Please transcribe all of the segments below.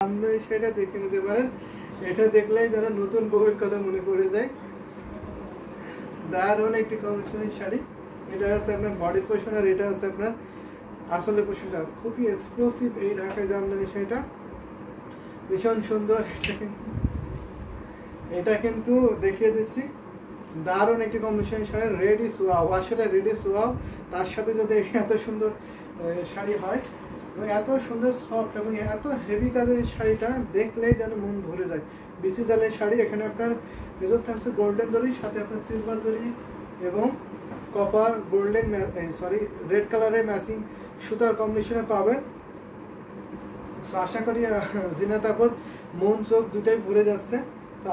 জামদানি শাড়িটা দেখে নিতে পারেন। এটা দেখলেই যেন নতুন বউয়ের কথা মনে পড়ে যায়। দারুণ একটি কমিশনের শাড়ি। এটা হচ্ছে আপনার বডি পোর্শন আর এটা হচ্ছে আপনার আসলে পোর্শনটা খুবই এক্সক্লুসিভ। এই ঢাকায় জামদানি শাড়িটা ভীষণ সুন্দর। এটা কিন্তু দেখিয়ে দিচ্ছি, দারুণ একটি কম্বিনেশন শাড়ি। রেডি সোয়াও, আসলে রেডি সোয়াও, তার সাথে যদি এত সুন্দর শাড়ি হয় এবং এত সুন্দর সফট এবং এত হেভি কাজের শাড়িটা দেখলেই যেন মন ভরে যায়। বিসি জালের শাড়ি, এখানে আপনার মেজর থাকছে গোল্ডেন জরি, সাথে আপনার সিলভার জরি এবং কপার গোল্ডেন রেড কালারের ম্যাচিং সুতার কম্বিনেশনে পাবেন। আশা করি জিনা তারপর মন চোখ দুটাই ভরে যাচ্ছে।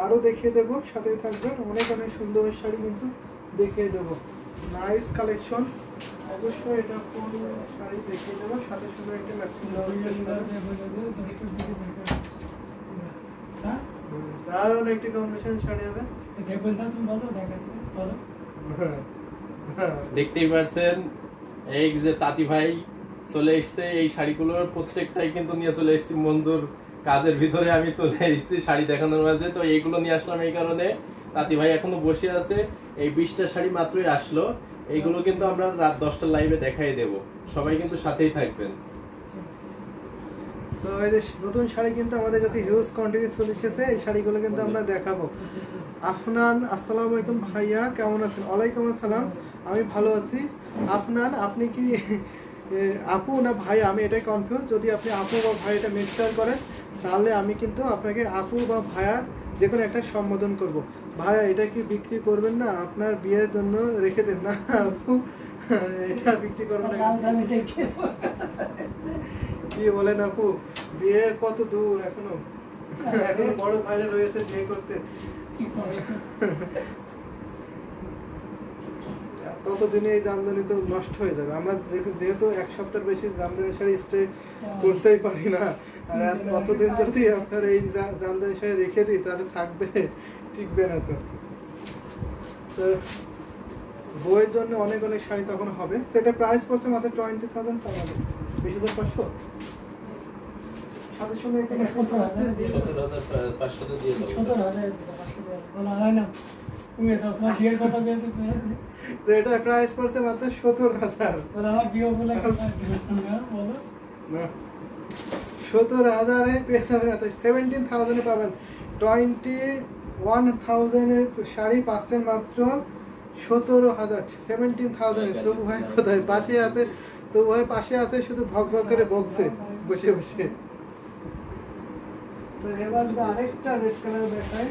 আরও দেখিয়ে দেবো, সাথেই থাকবেন। অনেক অনেক সুন্দর শাড়ি কিন্তু দেখিয়ে দেবো, নাইস কালেকশন। অবশ্যই এটা কোন শাড়ি দেখিয়ে দেবো, সাথে সুন্দর একটা ম্যাচিং দারুণ একটি কম্বিনেশন শাড়ি হবে। দেখতেই পাচ্ছেন এই যে তাঁতি ভাই চলে এসছে, এই শাড়িগুলোর প্রত্যেকটাই কিন্তু নিয়ে চলে এসেছি মঞ্জুর কাজের ভিতরে। আমি চলে এসেছি শাড়ি দেখানোর মাঝে, তো এইগুলো নিয়ে আসলাম এই কারণে তাঁতি ভাই এখনো বসে আছে। এই 20টা শাড়ি মাত্রই আসলো, এইগুলো কিন্তু আমরা রাত 10টার লাইভে দেখাই দেব, সবাই কিন্তু সাথেই থাকবেন। তো এই যে নতুন শাড়ি কিন্তু আমাদের কাছে হিউজ কোয়ান্টিটি চলে এসেছে, এই শাড়িগুলো কিন্তু আমরা দেখাবো। আফনান, আসসালামু আলাইকুম ভাইয়া, কেমন আছেন? ওয়ালাইকুম আসসালাম, আমি ভালো আছি। আফনান, আপনি কি আপু না ভাই? আমি এটাই কনফিউজ। যদি আপনি আপু বা ভাই এটা মিক্সচার করেন তাহলে আমি কিন্তু আপনাকে আপু বা ভাইয়া যে কোনো একটা সম্বোধন করব। ভাইয়া এটা কি বিক্রি করবেন না? আপনার বিয়ের জন্য রেখে দেন না আপু, এটা বিক্রি করবেন না। কি বলেন আপু, বিয়ে কত দূর এখনো, এখনো বড় ভাইরা রয়েছে বিয়ে করতে। ততদিনে এই জামদানি তো নষ্ট হয়ে যাবে। আমরা যেহেতু এক সপ্তাহের বেশি জামদানি শাড়ি স্টে করতেই পারি না, আর অতদিন যদি আপনার এই জামদানি শাড়ি রেখে দিই তাহলে থাকবে, টিকবে না। তো বইয়ের জন্য অনেক অনেক শাড়ি তখন হবে। সেটা প্রাইস পড়ছে মাত্র 20,000 টাকা, 20,500। সাথে সঙ্গে এখানে 17,500 দিয়ে দাও। এটা প্রাইস পড়ছে মাত্র 17,000। 17,000 পেয়ে যাবেন, 17,000 পাবেন। 21,000 এর শাড়ি পাচ্ছেন মাত্র 17,000। 17,000। তবু ভাই কোথায় পাশে আছে, তবু ভাই পাশে আছে, শুধু ভক ভক করে বকছে বসে বসে। তো এবার আরেকটা রেড কালার দেখাই।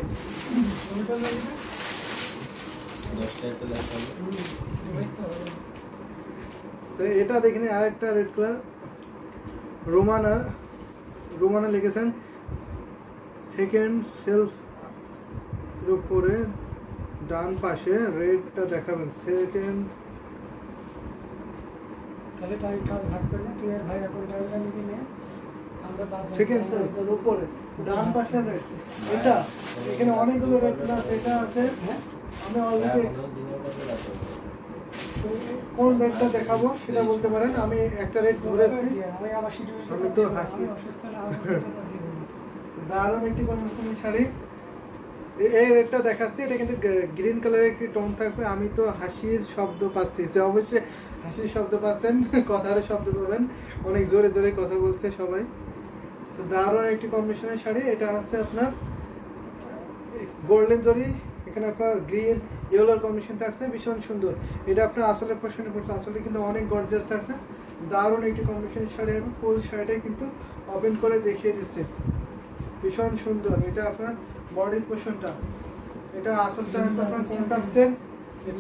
এটা দেখিনি, আরেকটা রেড কালার। রোমানা লিখেছেন সেকেন্ড সেলফ উপরে ডান পাশে রেডটা দেখাবেন। সেকেন্ড তাহলে টাই কাজ ভাগ করে না, তুই আর ভাই এখন টাইমটা নিবি না। আমরা সেকেন্ড সেলফের উপরে ডান পাশে রেড, এটা এখানে অনেকগুলো রেড কালার এটা আছে। আমি অলরেডি কোন রেটটা দেখাবো সেটা বলতে পারেন। আমি একটা রেট ধরেছি, আমি তো হাসি। দারুণ একটি কন্ডিশনের শাড়ি, এই রেটটা দেখাচ্ছি। এটা কিন্তু গ্রিন কালারের একটি টোন থাকবে। আমি তো হাসির শব্দ পাচ্ছি, যে অবশ্যই হাসির শব্দ পাচ্ছেন, কথার শব্দ পাবেন। অনেক জোরে জোরে কথা বলছে সবাই। তো দারুণ একটি কম্বিনেশনের শাড়ি। এটা হচ্ছে আপনার গোল্ডেন জরি, এখানে আপনার গ্রিন ইয়েলোর কম্বিনেশন থাকছে, ভীষণ সুন্দর। এটা আপনার আসলে পোর্শনে পড়ছে, আসলে কিন্তু অনেক গর্জিয়াস থাকছে। দারুণ একটি কম্বিনেশন শাড়ি এবং ফুল শাড়িটাই কিন্তু ওপেন করে দেখিয়ে দিচ্ছে, ভীষণ সুন্দর। এটা আপনার বডি পোর্শনটা, এটা আসলটা আপনার কন্ট্রাস্টের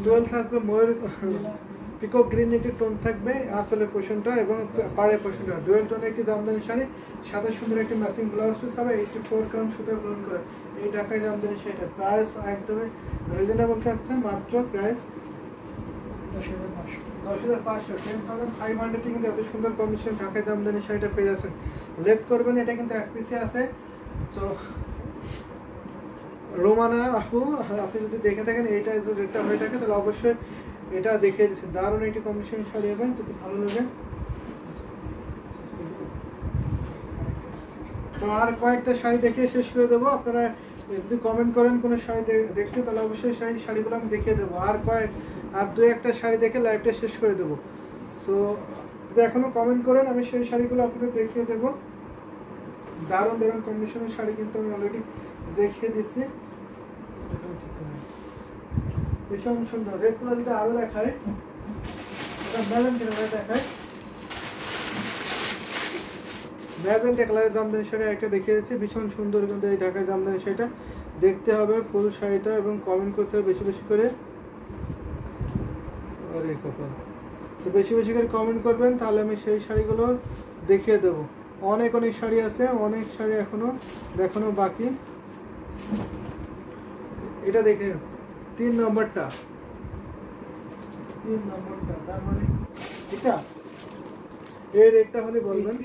12 থাকবে, ময়ূর পিকক গ্রিন একটি টোন থাকবে আসলে পোর্শনটা, এবং পাড়ের পোর্শনটা ডুয়েল টোন একটি জামদানি শাড়ি, সাথে সুন্দর একটি ম্যাচিং ব্লাউজ পিস হবে। 84 কাউন্ট সুতা গ্রহণ করে এই ঢাকায় জামদানি শাড়িটা প্রাইস একদমই রিজনেবল থাকছে, মাত্র প্রাইস 10,500। 10,500 কিন্তু এত সুন্দর কম্বিনেশন ঢাকায় জামদানি শাড়িটা পেয়ে যাচ্ছেন। লেট করবেন, এটা কিন্তু এক পিসে আছে। সো রোমানা আপু, আপনি যদি দেখে থাকেন এইটা যদি রেটটা হয়ে থাকে তাহলে অবশ্যই এটা দেখিয়ে দিচ্ছে। দারুণ একটি কম্বিনেশন শাড়ি হবে, যদি ভালো লাগে। তো আর কয়েকটা শাড়ি দেখে শেষ করে দেবো। আপনারা যদি কমেন্ট করেন কোনো শাড়ি দেখতে, তাহলে অবশ্যই সেই শাড়িগুলো আমি দেখিয়ে দেবো। আর দু একটা শাড়ি দেখে লাইভটা শেষ করে দেবো। সো যদি এখনও কমেন্ট করেন, আমি সেই শাড়িগুলো আপনাদের দেখিয়ে দেবো। দারুণ দারুণ কম্বিনেশনের শাড়ি কিন্তু আমি অলরেডি দেখিয়ে দিচ্ছি। ভীষণ সুন্দর। রেড কালার যদি আরও দেখায়, এটা ম্যাজেন্টা কালার দেখায়। ম্যাজেন্টা কালারের জামদানি শাড়ি একটা দেখিয়ে দিচ্ছি, ভীষণ সুন্দর কিন্তু এই ঢাকার জামদানি শাড়িটা। দেখতে হবে ফুল শাড়িটা এবং কমেন্ট করতে হবে বেশি বেশি করে। আরে কপাল, তো বেশি বেশি করে কমেন্ট করবেন, তাহলে আমি সেই শাড়িগুলো দেখিয়ে দেবো। অনেক অনেক শাড়ি আছে, অনেক শাড়ি এখনো দেখানো বাকি। এটা দেখে 3 নম্বরটা, 3 নম্বরটা, তার মানে এটা এই রেটটা হলে বলবেন।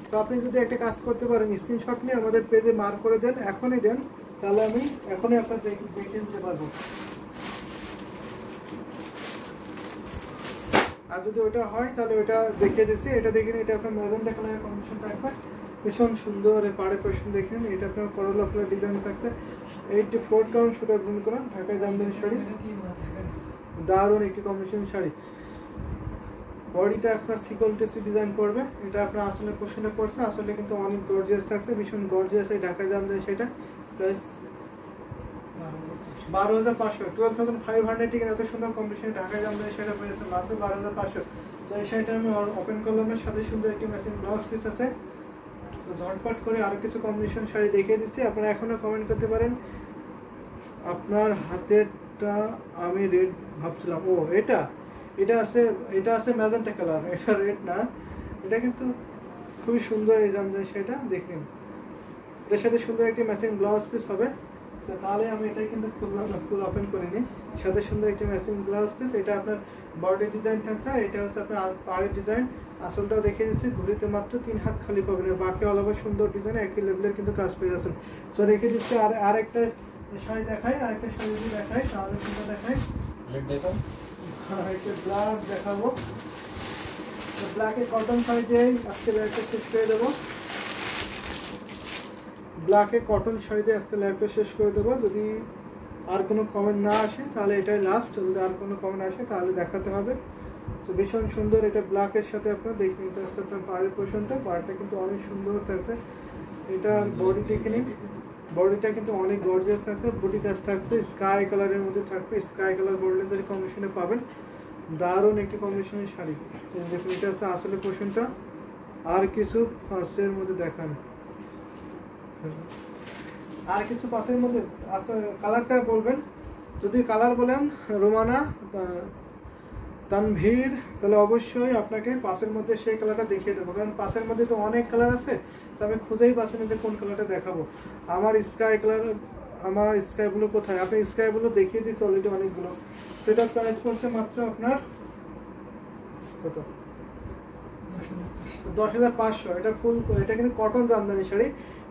তো আপনি যদি একটা কাজ করতে পারেন, স্ক্রিনশট নিয়ে আমাদের পেজে মার্ক করে দেন, এখনই দেন, তাহলে আমি এখনই আপনার দেখে দিতে পারবো। আর যদি ওটা হয় তাহলে ওটা দেখিয়ে দিচ্ছি। এটা দেখে নিন, এটা আপনার ম্যাজেন্টা কালারের কম্বিনেশন থাকবে, ভীষণ সুন্দর। পাড়ে পেশন দেখে নিন, এটা আপনার করলা ফুলের ডিজাইন থাকছে। 84 কাউন্ট সুতা বুন করা ঢাকায় জামদানি শাড়ি, দারুণ একটি কম্বিনেশন শাড়ি। বডিটা আপনার সিকোলটেসি ডিজাইন করবে। এটা আপনার আসলে পোর্শনটা করছে, আসলে কিন্তু অনেক গর্জিয়াস থাকছে, ভীষণ গর্জিয়াস এই ঢাকায় জামদানি সেটা। প্রাইস 12,500, 12,500 কিন্তু এত সুন্দর কম্বিনেশন ঢাকায় জামদানি সেটা পেয়েছে মাত্র 12,500। তো এই শাড়িটা আমি ওপেন করলাম, সাথে সুন্দর একটি ম্যাচিং ব্লাউজ পিস আছে। তো ঝটপট করে আরও কিছু কম্বিনেশন শাড়ি দেখিয়ে দিচ্ছি। আপনারা এখনও কমেন্ট করতে পারেন। আপনার হাতেরটা আমি রেড ভাবছিলাম, ও এটা আছে ম্যাজেন্টা কালার, এটা রেড না। এটা কিন্তু খুবই সুন্দর এই জামদানি শাড়িটা, দেখেন এটার সাথে সুন্দর একটি ম্যাচিং ব্লাউজ পিস হবে। তো তাহলে আমি এটাই কিন্তু ফুল ওপেন করিনি, সাথে সুন্দর একটি ম্যাচিং ব্লাউজ পিস। এটা আপনার বডি ডিজাইন থাকছে, আর এটা হচ্ছে আপনার পাড়ের ডিজাইন। আসলটাও দেখিয়ে দিচ্ছি, ঘুরিতে মাত্র 3 হাত খালি পাবেন, বাকি অল ওভার সুন্দর ডিজাইন, একই লেভেলের কিন্তু কাজ পেয়ে যাচ্ছেন। সো রেখে দিচ্ছি। আর একটা শাড়ি দেখাই, আরেকটা শাড়ি যদি দেখাই, তাহলে কোনটা দেখাই, একটা ব্ল্যাক দেখাবো। তো ব্ল্যাকের কটন শাড়ি দিয়েই আজকে লাইভটা শেষ করে দেবো। ব্ল্যাকে কটন শাড়ি দিয়ে আজকে লাইভটা শেষ করে দেবো। যদি আর কোনো কমেন্ট না আসে তাহলে এটাই লাস্ট, যদি আর কোনো কমেন্ট আসে তাহলে দেখাতে হবে। তো ভীষণ সুন্দর, এটা ব্ল্যাকের সাথে আপনার দেখে নিতে হচ্ছে আপনার পাড়ের পোর্শনটা, পাড়টা কিন্তু অনেক সুন্দর থাকছে। এটা বডি দেখে নিন, বডিটা কিন্তু অনেক গর্জিয়াস থাকছে, বুটি কাজ থাকছে, স্কাই কালারের মধ্যে থাকবে, স্কাই কালার গোল্ডেন কম্বিনেশনে পাবেন। দারুণ একটি কম্বিনেশনের শাড়ি। দেখুন এটা হচ্ছে আসলে পোর্শনটা। আর কিছু ফার্স্টের মধ্যে দেখান, আর কিছু পাশের মধ্যে কালারটা বলবেন। যদি কালার বলেন রোমানা, তানভীর, তাহলে অবশ্যই আপনাকে পাশের মধ্যে সেই কালারটা দেখিয়ে দেবো, কারণ পাশের মধ্যে তো অনেক কালার আছে। তো আমি খুঁজেই পাশের মধ্যে কোন কালারটা দেখাবো। আমার স্কাই কালার, আমার স্কাই ব্লু কোথায়, আপনি স্কাই ব্লু দেখিয়ে দিচ্ছি অলরেডি অনেকগুলো। সেটা প্রাইস পড়ছে মাত্র আপনার কত, 10,500। এটা ফুল, এটা কিন্তু কটন জামদানি শাড়ি,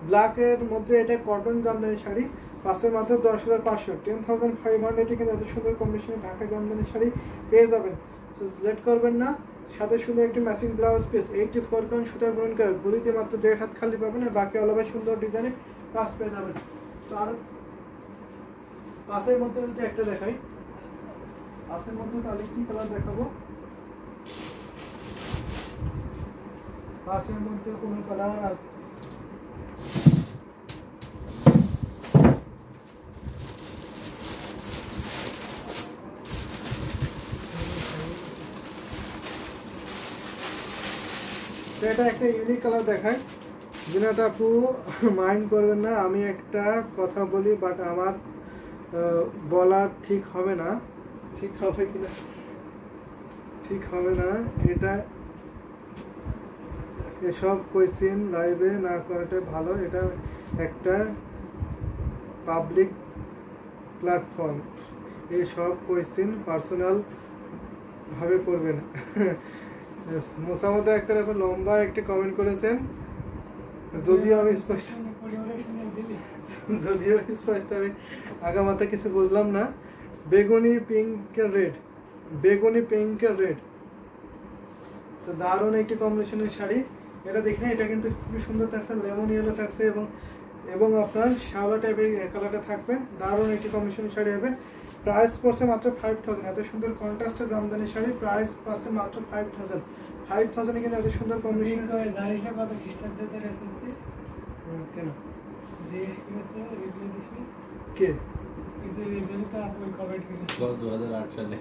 ব্ল্যাকের মধ্যে এটা কটন জামদানি শাড়ি, পাশের মাত্র 10,500, 10,500 কিন্তু এত সুন্দর কম্বিনেশনে ঢাকা জামদানি শাড়ি পেয়ে যাবেন। সো লেট করবেন না, সাথে সুন্দর একটি ম্যাচিং ব্লাউজ পিস, 84 কাউন্ট সুতা বুনন করা, ঘুরিতে মাত্র 1.5 হাত খালি পাবেন, আর বাকি অল ওভার সুন্দর ডিজাইনে কাজ পেয়ে যাবেন। তো আর পাশের মধ্যে যদি একটা দেখাই, পাশের মধ্যে তাহলে কি কালার দেখাবো, পাশের মধ্যে কোন কালার আছে, এটা একটা ইউনিক কালার দেখায়। জিনাত আপু মাইন্ড করবেন না, আমি একটা কথা বলি, বাট আমার বলা ঠিক হবে না, ঠিক হবে কিনা ঠিক হবে না। এটা এসব কোয়েশ্চেন লাইভে না করাটা ভালো, এটা একটা পাবলিক প্ল্যাটফর্ম, এসব কোয়েশ্চেন পার্সোনাল ভাবে করবেন। মোসাম্মদ আক্তার আপনি লম্বা একটা কমেন্ট করেছেন, যদিও আমি স্পষ্ট আমি আগামাথা কিছু বুঝলাম না। বেগুনি পিঙ্ক রেড, বেগুনি পিঙ্ক রেড, দারুণ একটি কম্বিনেশনের শাড়ি। এটা দেখেন, এটা কিন্তু খুবই সুন্দর থাকছে, লেমন ইয়েলো থাকছে এবং এবং আপনার শ্যাওলা টাইপের কালারটা থাকবে। দারুণ একটি কম্বিনেশন শাড়ি হবে। প্রাইস পড়ছে মাত্র 5000। এত সুন্দর কন্ট্রাস্টে জামদানি শাড়ি, প্রাইস পড়ছে মাত্র 5000। 5000 এ কিন্তু এত সুন্দর কম্বিনেশন। জানিস না কত খ্রিস্টাব্দে এসেছে? কেন জিজ্ঞেস করেছে, রিপ্লাই দিছি। কে এই যে রিজেন্ট তো আপনি কমেন্ট করেছেন। 2008 সালে।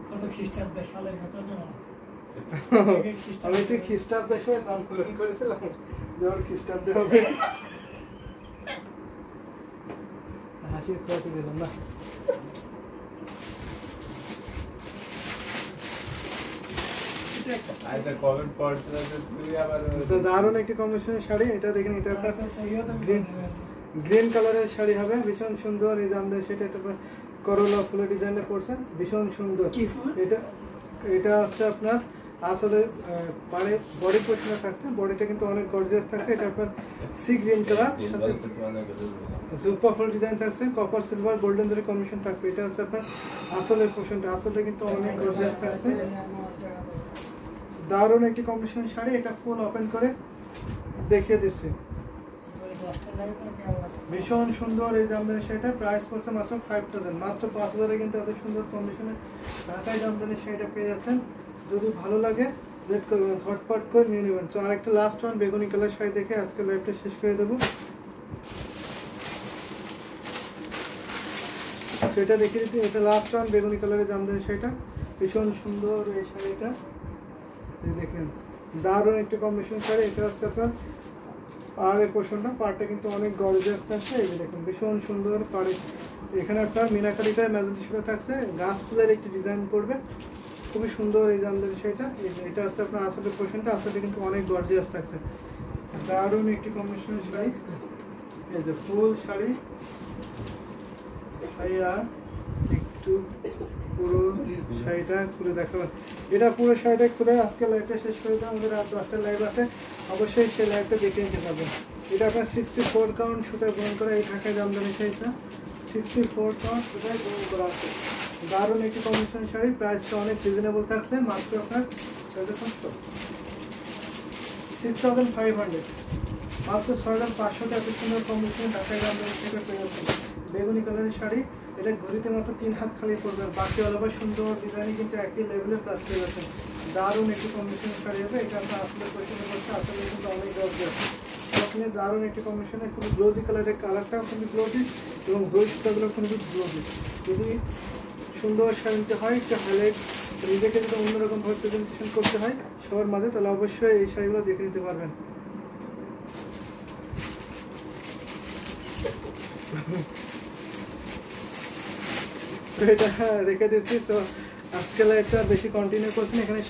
কত খ্রিস্টাব্দে সালের কথা না। আমি তো খ্রিস্টাব্দের সময় জন্মগ্রহণ করেছিলাম, যেমন খ্রিস্টাব্দে হবে। হাসির কথা দিলাম না। আইটা কমেন্ট পড়ছিল যে তুই আবার তো দারুণ একটি কম্বিনেশনের শাড়ি। এটা দেখেন, এটা আপনার গ্রিন গ্রিন কালারের শাড়ি হবে, ভীষণ সুন্দর। এই জামদানি সেটা এটা করলা ফুলের ডিজাইনে পড়ছে, ভীষণ সুন্দর। কি ফুল? এটা এটা হচ্ছে আপনার আসলে পাড়ে বডি পোর্শনে থাকছে, বডিটা কিন্তু অনেক গর্জিয়াস থাকছে। এটা আপনার সি গ্রিন কালার, সাথে জুপা ফুল ডিজাইন থাকছে, কপার সিলভার গোল্ডেন জরি কম্বিনেশন থাকবে। এটা হচ্ছে আপনার আসলের পোর্শনটা, আসলে কিন্তু অনেক গর্জিয়াস থাকছে। দারুণ একটি কম্বিনেশন শাড়ি। এটা ফুল ওপেন করে দেখিয়ে দিচ্ছি, ভীষণ সুন্দর এই জামদানি শাড়িটা। প্রাইস পড়ছে মাত্র 5000। মাত্র 5000 এ কিন্তু এত সুন্দর কন্ডিশনে ঢাকায় জামদানি শাড়িটা পেয়ে যাচ্ছেন। যদি ভালো লাগে লেট করবেন, ঝটপট করে নিয়ে নেবেন। তো আরেকটা লাস্ট ওয়ান বেগুনি কালার শাড়ি দেখে আজকে লাইভটা শেষ করে দেবো। সেটা দেখিয়ে দিচ্ছি, এটা লাস্ট ওয়ান বেগুনি কালারের জামদানি শাড়িটা, ভীষণ সুন্দর এই শাড়িটা। এই দেখেন, দারুণ একটি কম্বিনেশন শাড়ি। এটা হচ্ছে আপনার পাড়ের পোর্শনটা, পাড়টা কিন্তু অনেক গর্জিয়াস থাকছে। এই যে দেখুন, ভীষণ সুন্দর পাড়ে। এখানে আপনার মিনাকারিটা ম্যাজেন্টির সাথে থাকছে, গাছ ফুলের একটি ডিজাইন পড়বে, খুবই সুন্দর এই জামদানি শাড়িটা। এটা হচ্ছে আপনার আসলে পোর্শনটা, আসলে কিন্তু অনেক গর্জিয়াস থাকছে। দারুণ একটি কম্বিনেশনের শাড়ি। এই যে ফুল শাড়ি, ভাইয়া একটু পুরো শাড়িটা খুলে দেখাবেন। এটা পুরো শাড়িটা খুলে আজকে লাইভটা শেষ করে দেবো। আমাদের রাত 10টার লাইভ আছে, অবশ্যই সেই লাইভটা দেখে নিতে পারবেন। এটা আপনার 64 কাউন্ট সুতায় গ্রহণ করা এই ঢাকায় জামদানি শাড়িটা, 64 কাউন্ট সুতায় গ্রহণ করা আছে। দারুণ একটি কম্বিনেশন শাড়ি, প্রাইসটা অনেক রিজনেবল থাকছে, মাত্র আপনার 6500, মাত্র 6500 এত সুন্দর কম্বিনেশন ঢাকায় জামদানি শাড়িটা পেয়ে যাচ্ছেন। বেগুনি কালারের শাড়ি, এটা ঘড়িতে মাত্র 3 হাত খালি পড়বে, বাকি অলবার সুন্দর ডিজাইনে কিন্তু একই লেভেলের প্লাস পেয়ে যাচ্ছেন। দারুণ একটি কম্বিনেশন শাড়ি হবে। এটা আপনার আসলে পছন্দ করছে, আসলে কিন্তু অনেক গর্জিয়াস। আপনি দারুণ একটি কম্বিনেশনে, খুবই গ্লোজি কালারের, কালারটাও খুবই গ্লোজি এবং দই সুতাগুলো খুবই গ্লোজি। যদি সুন্দর শাড়ি নিতে হয়, একটু হাইলাইট নিজেকে যদি অন্যরকমভাবে প্রেজেন্টেশন করতে হয় সবার মাঝে, তাহলে অবশ্যই এই শাড়িগুলো দেখে নিতে পারবেন। তো এটা রেখে দিচ্ছি। তো আজকে লাইভটা বেশি কন্টিনিউ করছেন এখানে।